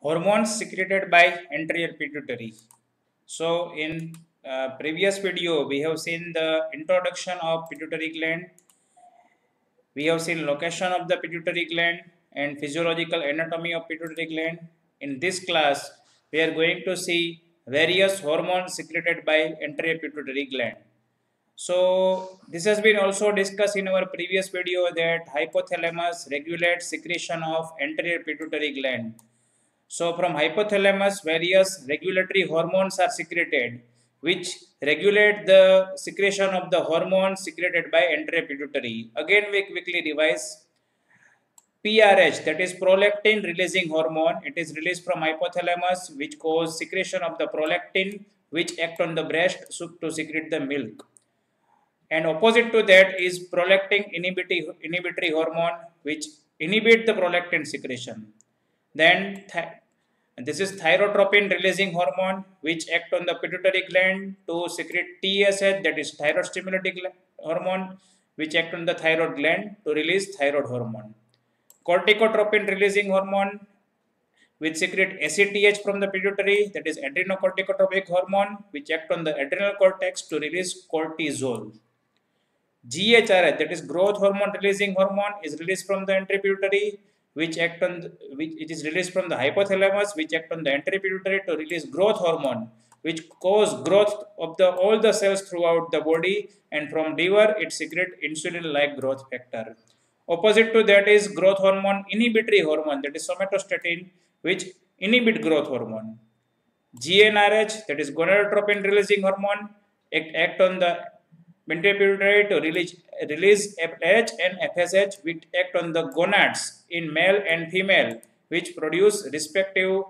Hormones secreted by anterior pituitary. So in previous video we have seen the introduction of pituitary gland. We have seen location of the pituitary gland and physiological anatomy of pituitary gland. In this class we are going to see various hormones secreted by anterior pituitary gland. So this has been also discussed in our previous video that hypothalamus regulates secretion of anterior pituitary gland. So from hypothalamus, various regulatory hormones are secreted, which regulate the secretion of the hormones secreted by anterior pituitary. Again, we quickly revise. PRH, that is prolactin releasing hormone. It is released from hypothalamus, which cause secretion of the prolactin, which act on the breast to secrete the milk. And opposite to that is prolactin inhibitory hormone, which inhibit the prolactin secretion. Then this is thyrotropin releasing hormone, which act on the pituitary gland to secrete TSH, that is thyroid stimulating hormone, which act on the thyroid gland to release thyroid hormone. Corticotropin releasing hormone, which secrete ACTH from the pituitary, that is adrenocorticotropic hormone, which act on the adrenal cortex to release cortisol. GHRH, that is growth hormone releasing hormone, is released from the anterior pituitary, which it is released from the hypothalamus, which act on the anterior pituitary to release growth hormone, which cause growth of all the cells throughout the body, and from liver it secretes insulin-like growth factor. Opposite to that is growth hormone inhibitory hormone, that is somatostatin, which inhibit growth hormone. GnRH, that is gonadotropin releasing hormone, act on the anterior pituitary to release FH and FSH, which act on the gonads in male and female, which produce respective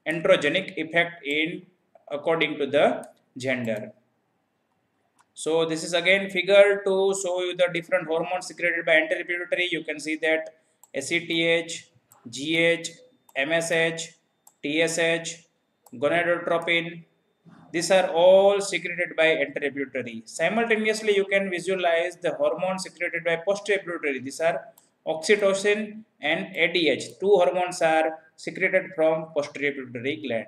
androgenic effect in according to the gender. So this is again figure to show you the different hormones secreted by anterior pituitary. You can see that ACTH, GH, MSH, TSH, gonadotropin, these are all secreted by anterior pituitary. Simultaneously, you can visualize the hormones secreted by posterior pituitary. These are oxytocin and ADH. Two hormones are secreted from posterior pituitary gland.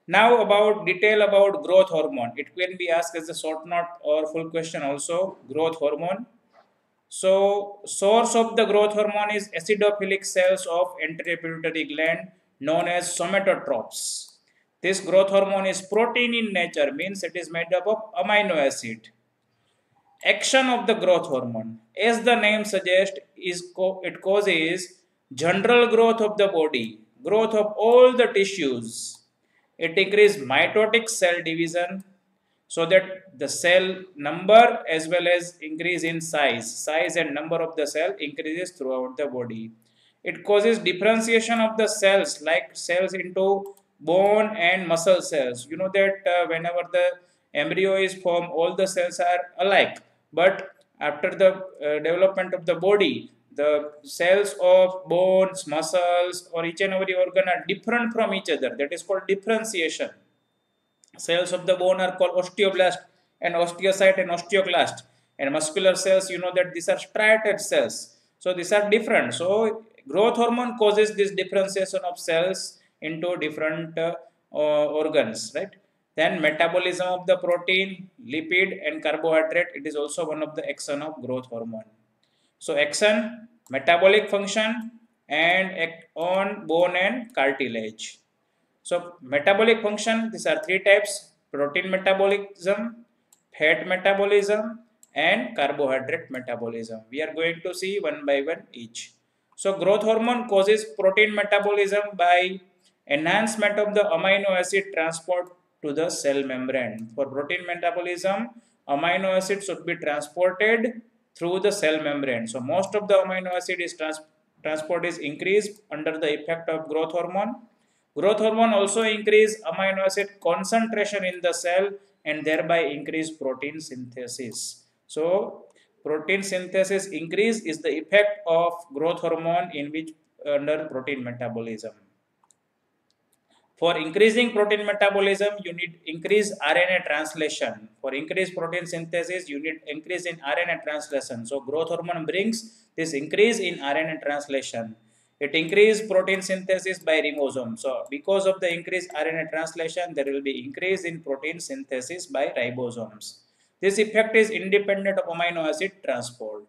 Now about detail about growth hormone. It can be asked as a short note or full question also. Growth hormone. So source of the growth hormone is acidophilic cells of anterior pituitary gland known as somatotropes. This growth hormone is protein in nature, means it is made up of amino acid. Action of the growth hormone, as the name suggests, it causes general growth of the body, growth of all the tissues. It increases mitotic cell division so that the cell number as well as increase in size and number of the cell increases throughout the body. It causes differentiation of the cells, like cells into bone and muscle cells. You know that whenever the embryo is formed, all the cells are alike, but after the development of the body, the cells of bones, muscles, or each and every organ are different from each other. That is called differentiation. Cells of the bone are called osteoblast and osteocyte and osteoclast. And muscular cells, you know that these are striated cells. So these are different. So growth hormone causes this differentiation of cells into different organs, right? Then metabolism of the protein, lipid and carbohydrate, it is also one of the action of growth hormone. So action, metabolic function, and act on bone and cartilage. So metabolic function, these are three types: protein metabolism, fat metabolism, and carbohydrate metabolism. We are going to see one by one each. So growth hormone causes protein metabolism by enhancement of the amino acid transport to the cell membrane. For protein metabolism, amino acid should be transported through the cell membrane. So most of the amino acid is transport is increased under the effect of growth hormone. Growth hormone also increase amino acid concentration in the cell and thereby increase protein synthesis. So protein synthesis increase is the effect of growth hormone in which under protein metabolism. For increasing protein metabolism, you need increased RNA translation. For increased protein synthesis, you need increase in RNA translation. So growth hormone brings this increase in RNA translation. It increases protein synthesis by ribosome. So because of the increased RNA translation, there will be increase in protein synthesis by ribosomes. This effect is independent of amino acid transport.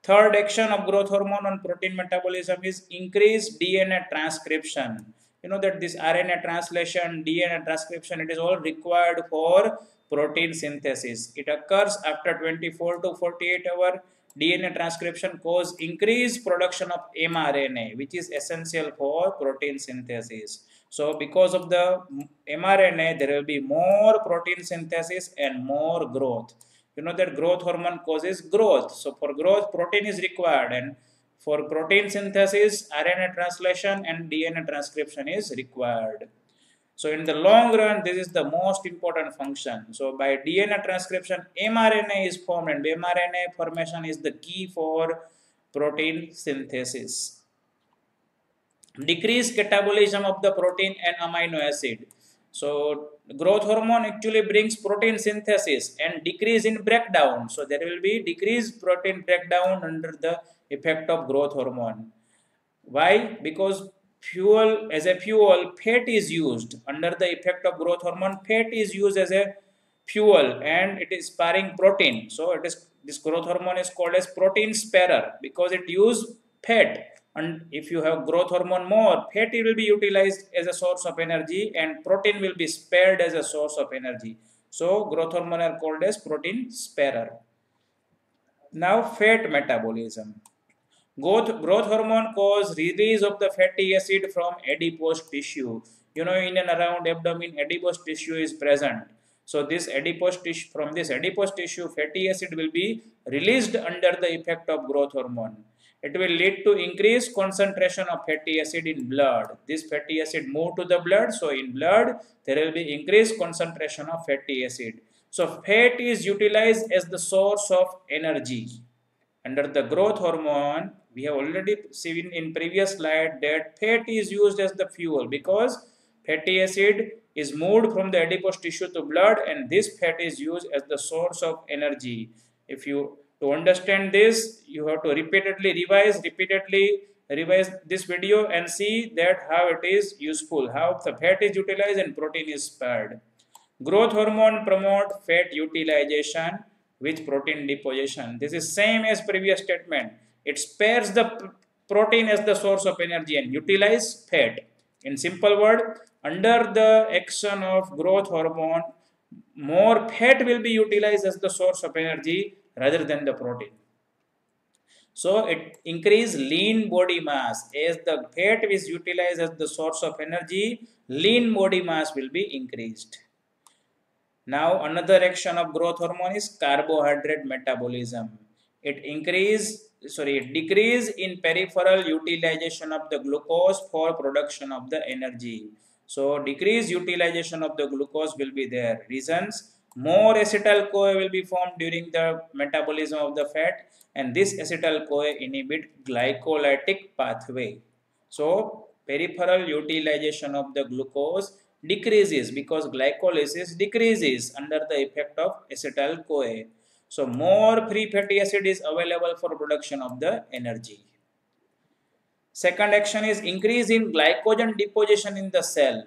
Third action of growth hormone on protein metabolism is increased DNA transcription. You know that this RNA translation, DNA transcription, it is all required for protein synthesis. It occurs after 24 to 48 hours. DNA transcription causes increased production of mRNA, which is essential for protein synthesis. So because of the mRNA, there will be more protein synthesis and more growth. You know that growth hormone causes growth. So for growth, protein is required, and for protein synthesis, RNA translation and DNA transcription is required. So in the long run, this is the most important function. So by DNA transcription, mRNA is formed, and mRNA formation is the key for protein synthesis. Decreased catabolism of the protein and amino acid. So growth hormone actually brings protein synthesis and decrease in breakdown. So there will be decreased protein breakdown under the effect of growth hormone. Why? Because as a fuel, fat is used under the effect of growth hormone. Fat is used as a fuel and it is sparing protein. So this growth hormone is called as protein sparer because it uses fat. And if you have growth hormone more, fat will be utilized as a source of energy and protein will be spared as a source of energy. So growth hormone are called as protein sparer. Now fat metabolism. Growth hormone cause release of the fatty acid from adipose tissue. You know, in and around abdomen, adipose tissue is present. So this adipose tissue, from this adipose tissue, fatty acid will be released under the effect of growth hormone. It will lead to increased concentration of fatty acid in blood. This fatty acid move to the blood. So in blood, there will be increased concentration of fatty acid. So fat is utilized as the source of energy. Under the growth hormone, we have already seen in previous slide that fat is used as the fuel because fatty acid is moved from the adipose tissue to blood and this fat is used as the source of energy. To understand this, you have to repeatedly revise this video and see that how it is useful, how the fat is utilized and protein is spared. Growth hormone promote fat utilization with protein deposition. This is same as previous statement. It spares the protein as the source of energy and utilize fat. In simple word, under the action of growth hormone, more fat will be utilized as the source of energy rather than the protein. So it increase lean body mass. As the fat is utilized as the source of energy, lean body mass will be increased. Now another action of growth hormone is carbohydrate metabolism. It decrease in peripheral utilization of the glucose for production of the energy. So decreased utilization of the glucose will be there. Reasons: more acetyl-CoA will be formed during the metabolism of the fat and this acetyl-CoA inhibit glycolytic pathway. So peripheral utilization of the glucose decreases because glycolysis decreases under the effect of acetyl-CoA. So more free fatty acid is available for production of the energy. Second action is increase in glycogen deposition in the cell.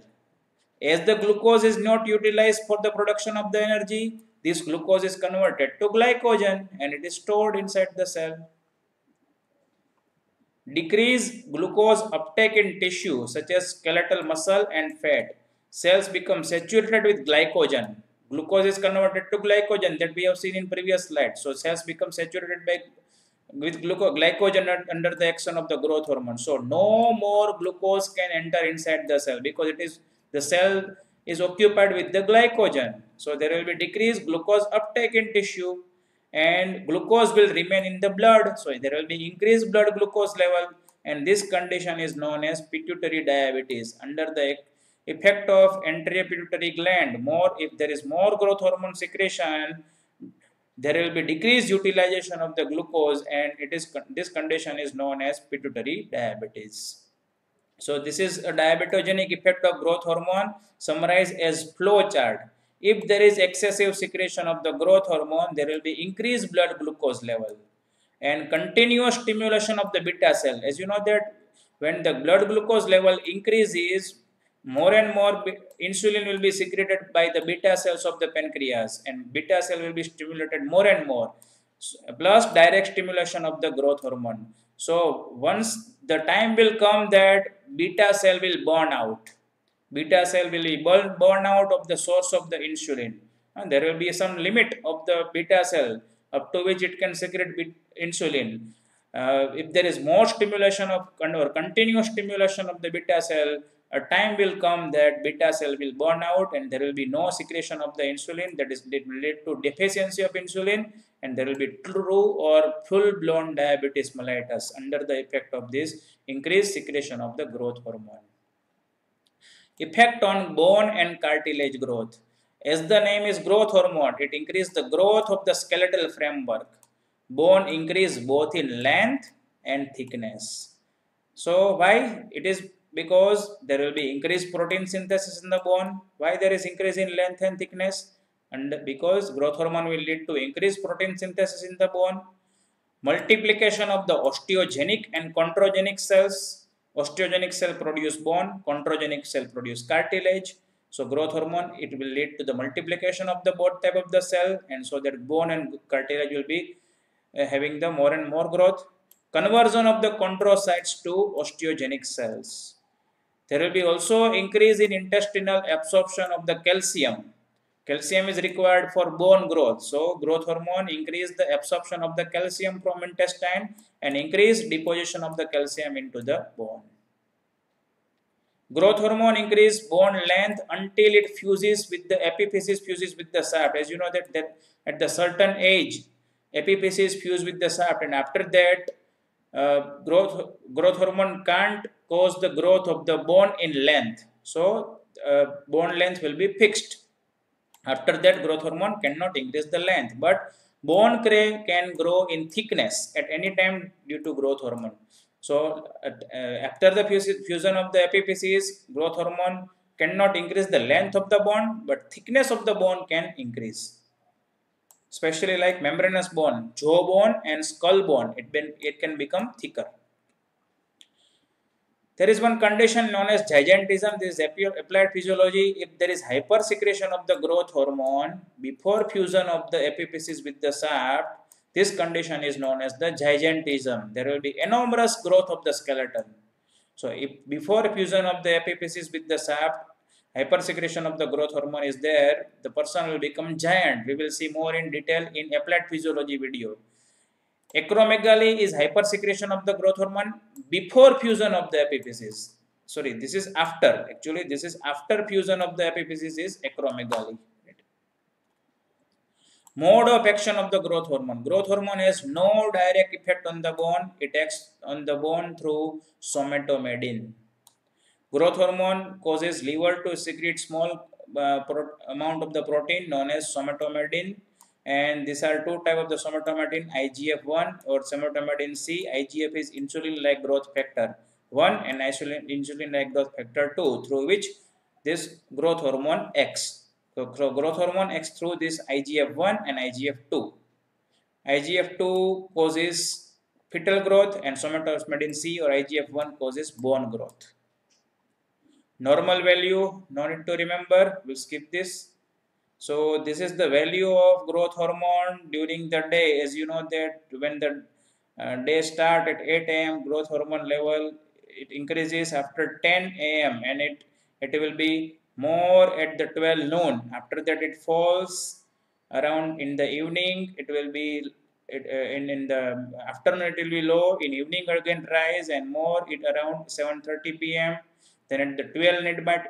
As the glucose is not utilized for the production of the energy, this glucose is converted to glycogen and it is stored inside the cell. Decrease glucose uptake in tissue such as skeletal muscle and fat. Cells become saturated with glycogen. Glucose is converted to glycogen that we have seen in previous slide. So cells become saturated with glycogen under the action of the growth hormone. So no more glucose can enter inside the cell because the cell is occupied with the glycogen. So there will be decreased glucose uptake in tissue and glucose will remain in the blood. So there will be increased blood glucose level and this condition is known as pituitary diabetes. Under the effect of anterior pituitary gland, if there is more growth hormone secretion, there will be decreased utilization of the glucose and this condition is known as pituitary diabetes. So this is a diabetogenic effect of growth hormone summarized as flow chart. If there is excessive secretion of the growth hormone, there will be increased blood glucose level. and continuous stimulation of the beta cell. As you know that when the blood glucose level increases, more and more insulin will be secreted by the beta cells of the pancreas, and beta cell will be stimulated more and more, plus direct stimulation of the growth hormone. So once the time will come that beta cell will burn out, beta cell will be born out of the source of the insulin, and there will be some limit of the beta cell up to which it can secrete insulin. If there is more stimulation of or continuous stimulation of the beta cell, a time will come that beta cell will burn out and there will be no secretion of the insulin. That is, it will lead to deficiency of insulin, and there will be true or full-blown diabetes mellitus under the effect of this increased secretion of the growth hormone. Effect on bone and cartilage growth. As the name is growth hormone, it increases the growth of the skeletal framework. Bone increase both in length and thickness. So why? It is because there will be increased protein synthesis in the bone. Why there is increase in length and thickness? And because growth hormone will lead to increased protein synthesis in the bone, multiplication of the osteogenic and chondrogenic cells. Osteogenic cell produce bone, chondrogenic cell produce cartilage. So growth hormone, it will lead to the multiplication of the both type of the cell, and so that bone and cartilage will be having the more and more growth. Conversion of the chondrocytes to osteogenic cells. There will be also increase in intestinal absorption of the calcium. Calcium is required for bone growth. So growth hormone increase the absorption of the calcium from intestine and increase deposition of the calcium into the bone. Growth hormone increase bone length until it fuses with the epiphysis, fuses with the shaft. As you know that at the certain age, epiphysis fuse with the shaft, and after that growth hormone can't cause the growth of the bone in length. So bone length will be fixed. After that, growth hormone cannot increase the length, but bone can grow in thickness at any time due to growth hormone. So after the fusion of the epiphysis, growth hormone cannot increase the length of the bone, but thickness of the bone can increase. Especially like membranous bone, jaw bone and skull bone, it can become thicker. There is one condition known as gigantism. This is applied physiology. If there is hypersecretion of the growth hormone before fusion of the epiphysis with the shaft, this condition is known as the gigantism. There will be enormous growth of the skeleton. So if before fusion of the epiphysis with the shaft, hypersecretion of the growth hormone is there, the person will become giant. We will see more in detail in applied physiology video. Acromegaly is hypersecretion of the growth hormone before fusion of the epiphysis. Sorry, this is after. Actually, this is after fusion of the epiphysis is acromegaly. Mode of action of the growth hormone. Growth hormone has no direct effect on the bone. It acts on the bone through somatomedin. Growth hormone causes liver to secrete small amount of the protein known as somatomedin. And these are two types of the somatomedin, IGF-1 or somatomedin C. IGF is insulin-like growth factor 1 and insulin-like growth factor 2, through which this growth hormone acts. So growth hormone acts through this IGF-1 and IGF-2. IGF-2 causes fetal growth and somatomedin C or IGF-1 causes bone growth. Normal value, no need to remember, we'll skip this. So this is the value of growth hormone during the day. As you know that when the day start at 8 a.m. growth hormone level, it increases after 10 a.m. and it will be more at the 12 noon. After that it falls around in the evening. It will be in the afternoon it will be low. In evening again rise and more it around 7:30 p.m. Then at the 12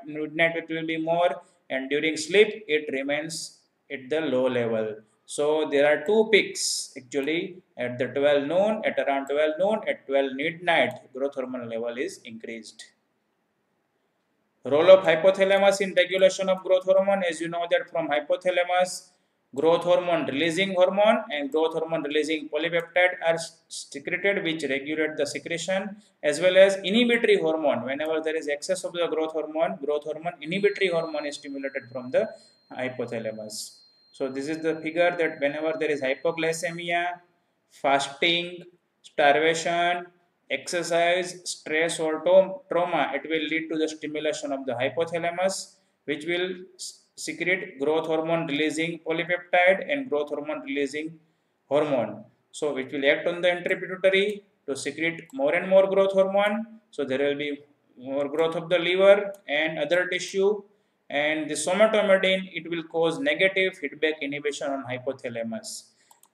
midnight it will be more, and during sleep it remains at the low level. So there are two peaks actually at the 12 noon, at around 12 noon, at 12 midnight growth hormone level is increased. Role of hypothalamus in regulation of growth hormone. As you know that from hypothalamus, growth hormone releasing hormone and growth hormone releasing polypeptide are secreted, which regulate the secretion, as well as inhibitory hormone. Whenever there is excess of the growth hormone inhibitory hormone is stimulated from the hypothalamus. So this is the figure that whenever there is hypoglycemia, fasting, starvation, exercise, stress or trauma, it will lead to the stimulation of the hypothalamus, which will secrete growth hormone releasing polypeptide and growth hormone releasing hormone. So which will act on the anteropituitary to secrete more and more growth hormone. So there will be more growth of the liver and other tissue, and the somatomedin, it will cause negative feedback inhibition on hypothalamus.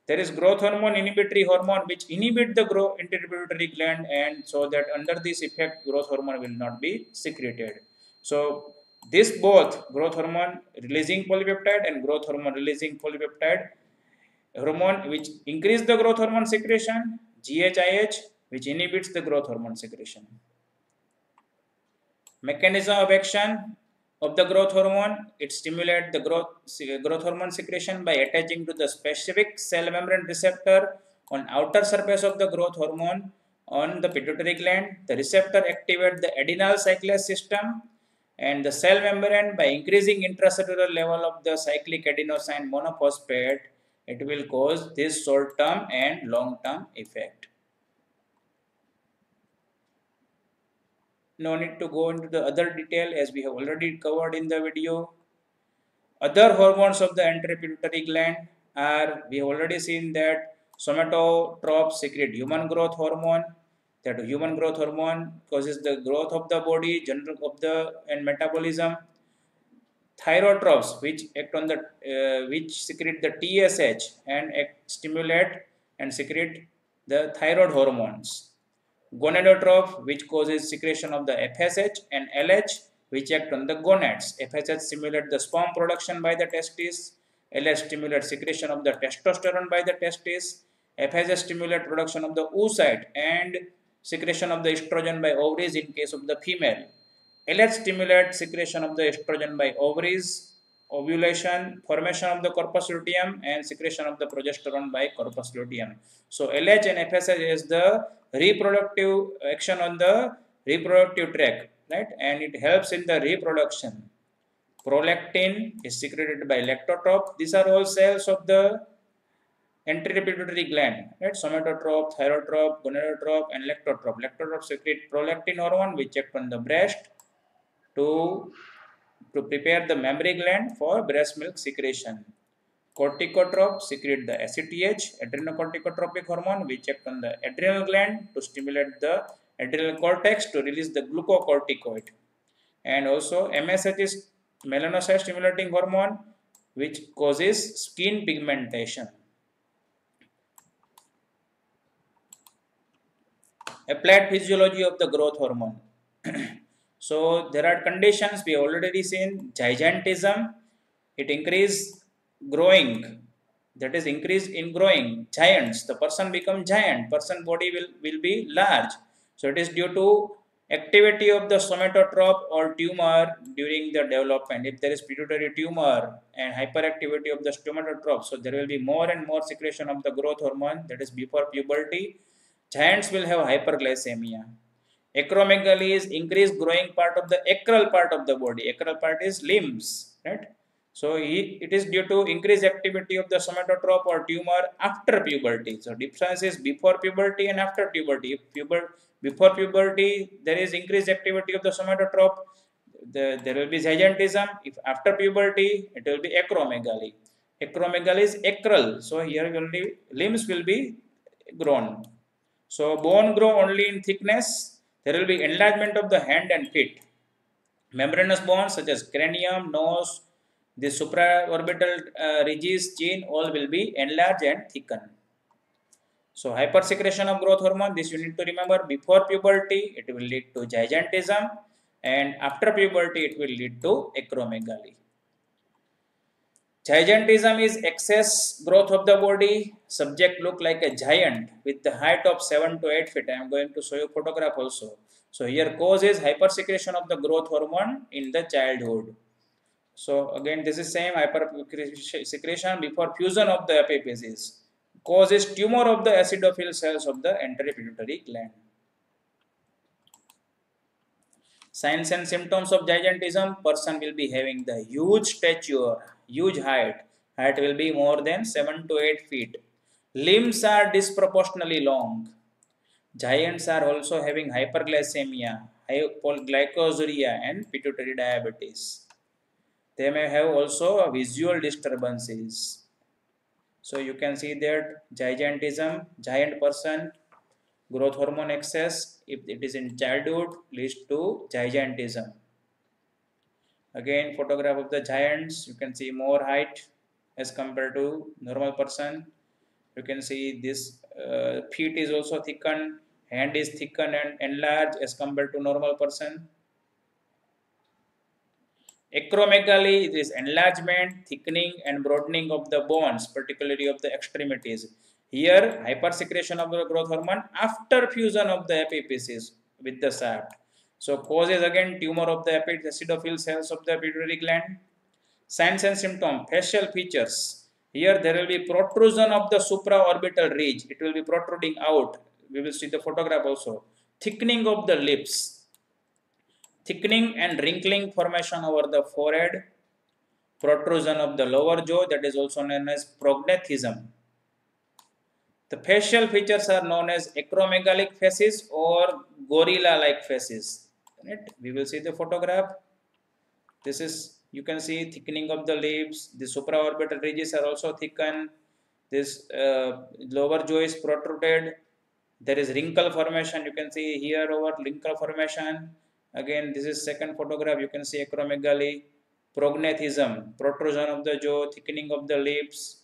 There is growth hormone inhibitory hormone which inhibit the anteropituitary gland, and so that under this effect growth hormone will not be secreted. So this both growth hormone releasing polypeptide and growth hormone releasing polypeptide hormone which increase the growth hormone secretion, GHIH, which inhibits the growth hormone secretion. Mechanism of action of the growth hormone, it stimulates the growth hormone secretion by attaching to the specific cell membrane receptor on outer surface of the growth hormone on the pituitary gland. The receptor activates the adrenal cyclase system and the cell membrane by increasing intracellular level of the cyclic adenosine monophosphate. It will cause this short-term and long-term effect. No need to go into the other detail as we have already covered in the video. Other hormones of the anteropituitary gland are, we have already seen that somatotropes secrete human growth hormone. That human growth hormone causes the growth of the body, general of the and metabolism. Thyrotropes, which act on the which secrete the TSH and stimulate and secrete the thyroid hormones. Gonadotrope, which causes secretion of the FSH, and LH, which act on the gonads. FSH stimulates the sperm production by the testes. LH stimulates secretion of the testosterone by the testes. FSH stimulates production of the oocyte and secretion of the estrogen by ovaries in case of the female. LH stimulates secretion of the estrogen by ovaries, ovulation, formation of the corpus luteum, and secretion of the progesterone by corpus luteum. So LH and FSH is the reproductive action on the reproductive tract, right? And it helps in the reproduction. Prolactin is secreted by lactotrope. These are all cells of the anteropituitary gland, right? Somatotrope, thyrotrope, gonadotrope, and lactotrope. Lactotrope secrete prolactin hormone which act on the breast to prepare the mammary gland for breast milk secretion. Corticotrope secrete the ACTH, adrenocorticotropic hormone, which act on the adrenal gland to stimulate the adrenal cortex to release the glucocorticoid. And also MSH is melanocyte stimulating hormone, which causes skin pigmentation. Applied physiology of the growth hormone. So there are conditions we have already seen. Gigantism, it increase growing, that is increase in growing. Giants, the person become giant, person body will be large. So it is due to activity of the somatotrope or tumor during the development. If there is pituitary tumor and hyperactivity of the somatotrope, so there will be more and more secretion of the growth hormone, that is before puberty. Giants will have hyperglycemia. Acromegaly is increased growing part of the acral part of the body. Acral part is limbs, right? So it is due to increased activity of the somatotrope or tumor after puberty. So difference is before puberty and after puberty. Before puberty, there is increased activity of the somatotrope. There will be gigantism. If after puberty, it will be acromegaly. Acromegaly is acral. So here only limbs will be grown. So bone grow only in thickness. There will be enlargement of the hand and feet. Membranous bones such as cranium, nose, the supraorbital ridges, chin, all will be enlarged and thickened. So hypersecretion of growth hormone, this you need to remember. Before puberty, it will lead to gigantism, and after puberty, it will lead to acromegaly. Gigantism is excess growth of the body. Subject look like a giant with the height of 7 to 8 feet. I am going to show you photograph also. So here cause is hypersecretion of the growth hormone in the childhood. So again this is same hypersecretion before fusion of the epiphysis. Cause is tumor of the acidophil cells of the anteropituitary gland. Signs and symptoms of gigantism, person will be having the huge stature, huge height. Height will be more than 7 to 8 feet. Limbs are disproportionately long. Giants are also having hyperglycemia, glycosuria, and pituitary diabetes. They may have also visual disturbances. So you can see that gigantism, giant person, growth hormone excess, if it is in childhood, leads to gigantism. Again, photograph of the giants, you can see more height as compared to normal person. You can see this feet is also thickened, hand is thickened and enlarged as compared to normal person. Acromegaly is enlargement, thickening and broadening of the bones, particularly of the extremities. Here, hypersecretion of the growth hormone after fusion of the epiphysis with the shaft. So, causes again tumor of the acidophil cells of the pituitary gland. Signs and symptoms, facial features. Here there will be protrusion of the supraorbital ridge. It will be protruding out. We will see the photograph also. Thickening of the lips. Thickening and wrinkling formation over the forehead. Protrusion of the lower jaw, that is also known as prognathism. The facial features are known as acromegalic faces or gorilla-like faces. Right? We will see the photograph. This is, you can see thickening of the lips. The supraorbital ridges are also thickened. This lower jaw is protruded. There is wrinkle formation. You can see here over wrinkle formation. Again, this is second photograph. You can see acromegaly, prognathism, protrusion of the jaw, thickening of the lips.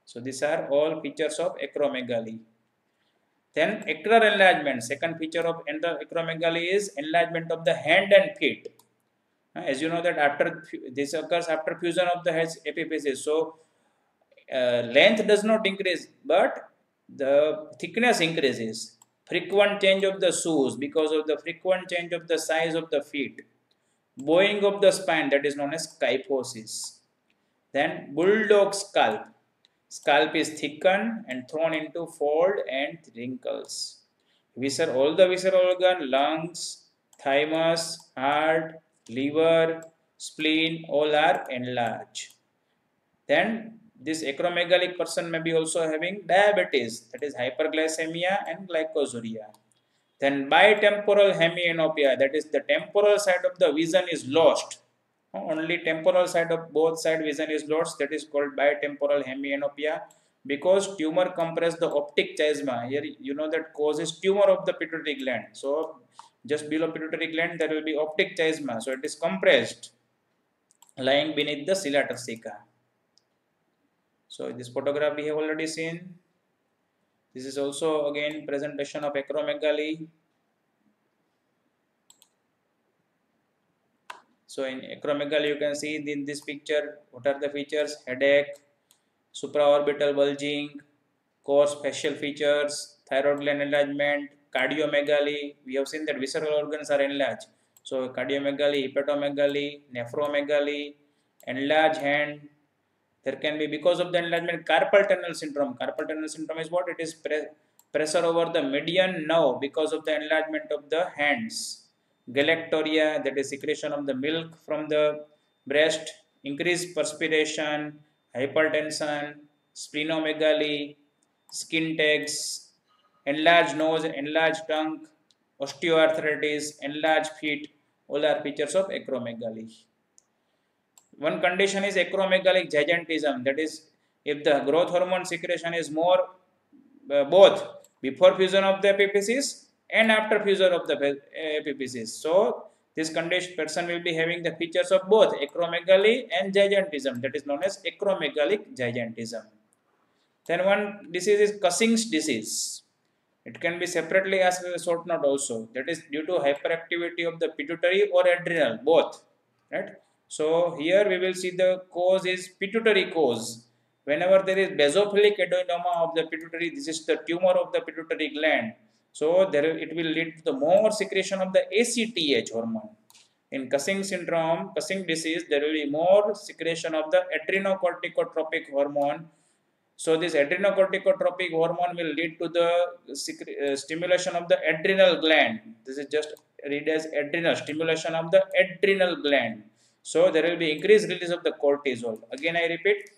So these are all features of acromegaly. Then acral enlargement. Second feature of acromegaly is enlargement of the hand and feet. As you know that after this occurs after fusion of the epiphysis, so length does not increase, but the thickness increases. Frequent change of the shoes because of the frequent change of the size of the feet. Bowing of the spine, that is known as kyphosis. Then bulldog scalp. Scalp is thickened and thrown into fold and wrinkles. All the visceral organ, lungs, thymus, heart, liver, spleen, all are enlarged. Then this acromegalic person may be also having diabetes, that is hyperglycemia and glycosuria. Then bitemporal hemianopia, that is the temporal side of the vision is lost. Only temporal side of both side vision is lost, that is called bitemporal hemianopia, because tumor compress the optic chiasma. Here you know that causes tumor of the pituitary gland. So just below pituitary gland there will be optic chiasma. So it is compressed, lying beneath the cilia turcica. So this photograph we have already seen. This is also again presentation of acromegaly. So in acromegaly, you can see in this picture what are the features: headache, supraorbital bulging, coarse facial features, thyroid gland enlargement, cardiomegaly. We have seen that visceral organs are enlarged. So cardiomegaly, hepatomegaly, nephromegaly, enlarged hand. There can be, because of the enlargement, carpal tunnel syndrome. Carpal tunnel syndrome is what? It is pressure over the median nerve because of the enlargement of the hands. Galactorrhea, that is secretion of the milk from the breast, increased perspiration, hypertension, splenomegaly, skin tags, enlarged nose, enlarged tongue, osteoarthritis, enlarged feet, all are features of acromegaly. One condition is acromegalic gigantism, that is if the growth hormone secretion is more both before fusion of the epiphysis and after fusion of the epiphysis. So this condition person will be having the features of both acromegaly and gigantism, that is known as acromegalic gigantism. Then one disease is Cushing's disease. It can be separately as a short note also, that is due to hyperactivity of the pituitary or adrenal, both, right? So here we will see the cause is pituitary cause. Whenever there is basophilic adenoma of the pituitary, this is the tumor of the pituitary gland. So there it will lead to the more secretion of the ACTH hormone. In Cushing syndrome, Cushing disease, there will be more secretion of the adrenocorticotropic hormone. So this adrenocorticotropic hormone will lead to the stimulation of the adrenal gland. This is just read as adrenal, stimulation of the adrenal gland. So there will be increased release of the cortisol. Again I repeat,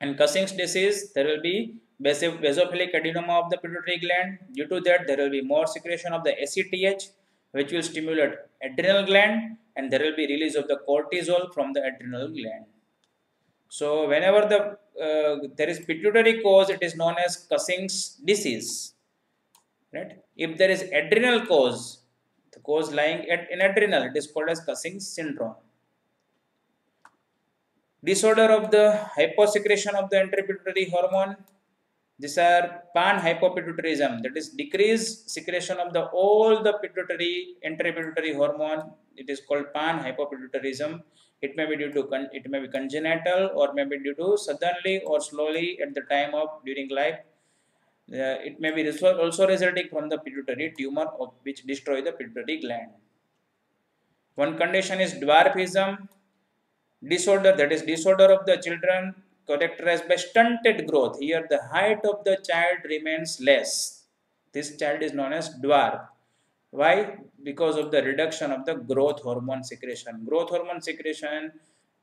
in Cushing's disease there will be basophilic adenoma of the pituitary gland. Due to that, there will be more secretion of the ACTH, which will stimulate adrenal gland, and there will be release of the cortisol from the adrenal gland. So whenever there is pituitary cause, it is known as Cushing's disease. Right? If there is adrenal cause, the cause lying in adrenal, it is called as Cushing's syndrome. Disorder of the hyposecretion of the intrapituitary hormone. These are panhypopituitarism, that is decreased secretion of all the pituitary intrapituitary hormone. It is called panhypopituitarism. It may be congenital, or may be due to suddenly or slowly at the time of during life. It may be also resulting from the pituitary tumor which destroy the pituitary gland. One condition is dwarfism disorder, that is disorder of the children characterized by stunted growth. Here the height of the child remains less. This child is known as dwarf. Why? Because of the reduction of the growth hormone secretion. Growth hormone secretion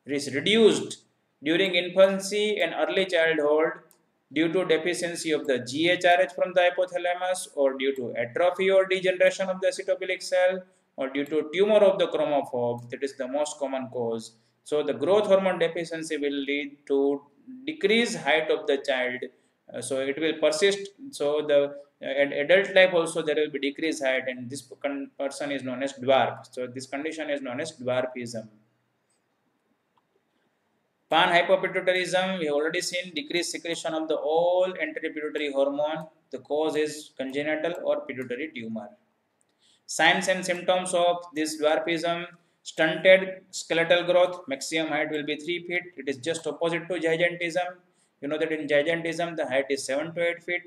is reduced during infancy and early childhood due to deficiency of the GHRH from the hypothalamus, or due to atrophy or degeneration of the acetophilic cell, or due to tumor of the chromophobe. That is the most common cause. So the growth hormone deficiency will lead to decreased height of the child. So it will persist. So the in adult life also there will be decreased height, and this person is known as dwarf. So this condition is known as dwarfism. Panhypopituitarism, we have already seen decreased secretion of the all anteripituitary hormone. The cause is congenital or pituitary tumor. Signs and symptoms of this dwarfism: stunted skeletal growth, maximum height will be 3 feet. It is just opposite to gigantism. You know that in gigantism the height is 7 to 8 feet.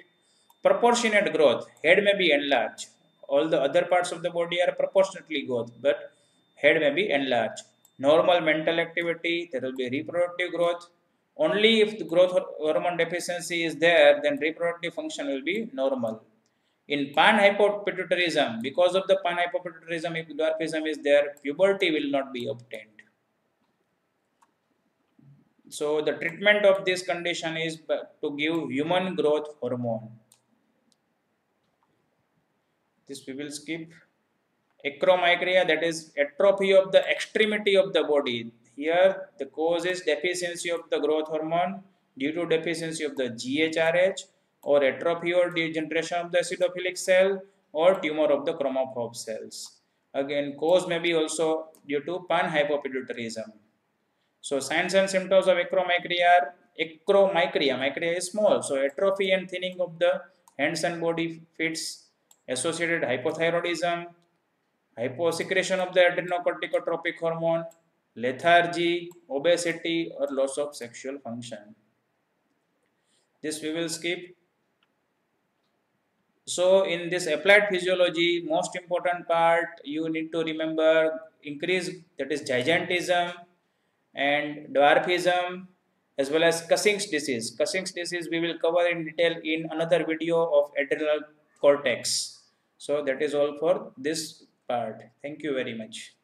Proportionate growth, head may be enlarged. All the other parts of the body are proportionately growth, but head may be enlarged. Normal mental activity, there will be reproductive growth. Only if the growth hormone deficiency is there, then reproductive function will be normal. In panhypopituitarism, because of the panhypopituitarism, if dwarfism is there, puberty will not be obtained. So the treatment of this condition is to give human growth hormone. This we will skip. Acromicria, that is atrophy of the extremity of the body. Here the cause is deficiency of the growth hormone due to deficiency of the GHRH, or atrophy or degeneration of the acetophilic cell, or tumor of the chromophobe cells. Again, cause may be also due to panhypopituitarism. So signs and symptoms of acromicria are micria is small, so atrophy and thinning of the hands and body fits, associated hypothyroidism, hyposecretion of the adrenocorticotropic hormone, lethargy, obesity, or loss of sexual function. This we will skip. So in this applied physiology, most important part you need to remember: increase, that is gigantism and dwarfism, as well as Cushing's disease. Cushing's disease we will cover in detail in another video of adrenal cortex. So that is all for this part. Thank you very much.